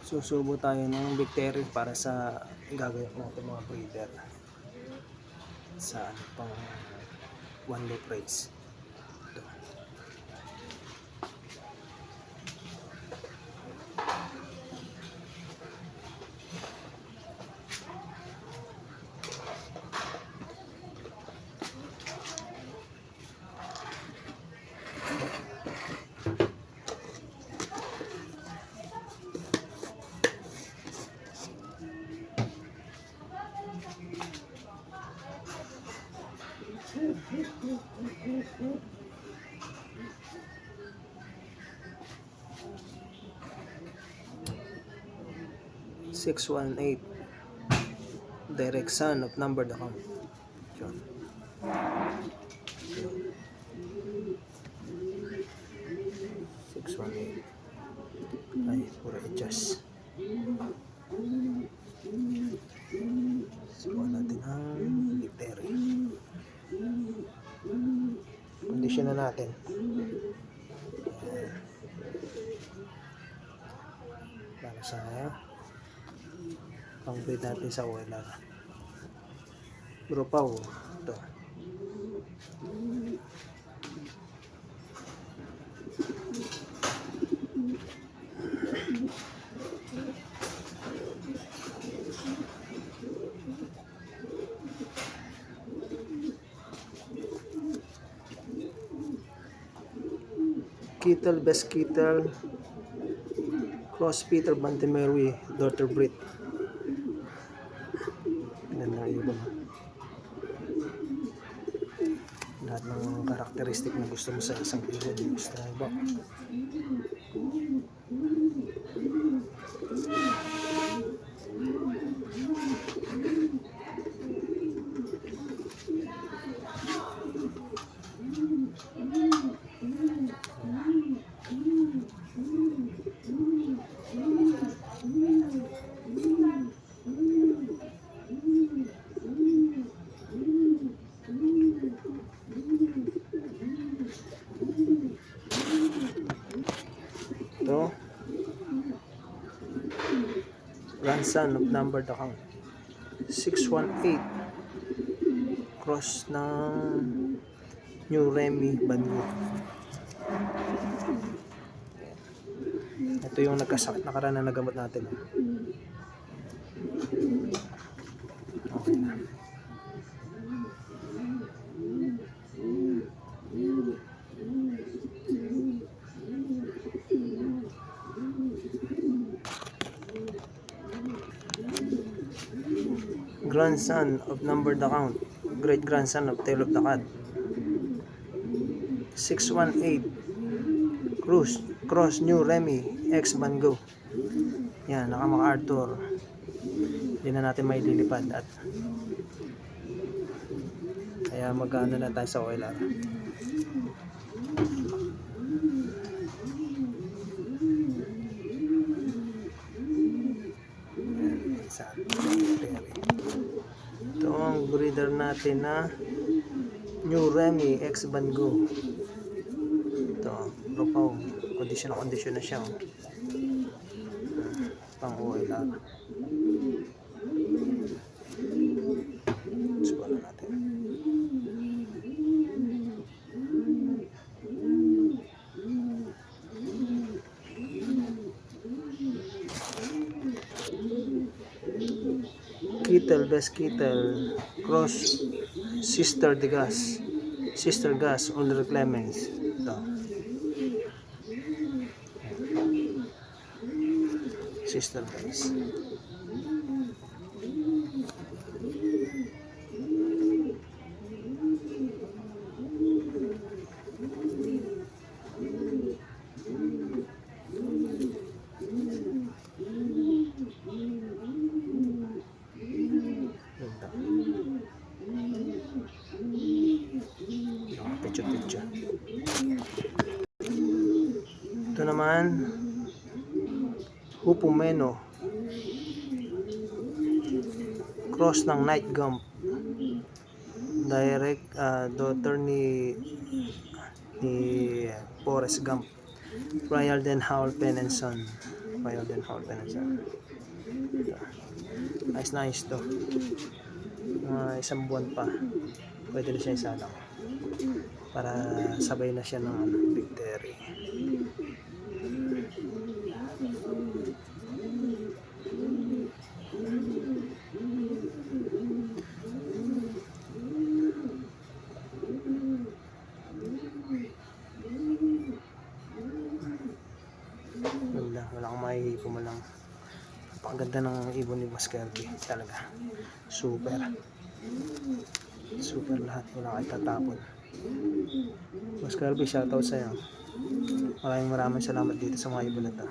Susubo tayo ng bacteria para sa gagawin natin mga breeder sa pang one loop race. Ito. 618 direct son of numbered account. Yun. Ay, puro adjust. Subukan natin ang bacteria. Condition na natin. Para sa pang-breed natin sa OLR. Grupaw. Ito. Kittle, best Kittle, cross Peter Bantemerwi, daughter breed. Ganda ng ibon. Lahat ng karakteristik na gusto mo sa isang ibon, gusto mo ba? Ito, grandson of numbered account. 618 cross ng New Remy Bangu. Ito yung nagkasakit na karana na nagamot natin. Okay na. Grandson of numbered account, great grandson of Tail of the Cat. 618 cross New Remy X Bango. Yan, nakamaka Arthur. Hindi na natin may lilipad at kaya mag-ano na tayo sa OLR. Ito ang breeder natin na New Remy X Bango. Ito, grupaw. Condition na siya. Pang OLR. Subukan natin. Kittle, best Kittle, cross Sister Gas, Ulrich Clemens. Ito. Sister Gas. Picture. Ito naman Hupumeno cross ng Night Gump, direct daughter ni Forrest Gump, Royal Den Howell Pen and Son. papayaw din organism. Ayos na ayos to. Mga isang buwan pa, pwede na siya isalang. Para sabay na siya ng big terry. Wala akong mahihipo mo lang. Napakaganda ng ibon ni Boss Kirby talaga. Super lahat, wala kayo tatapon. Boss Kirby, shoutout sa'yo. Maraming salamat dito sa mga ibon na to.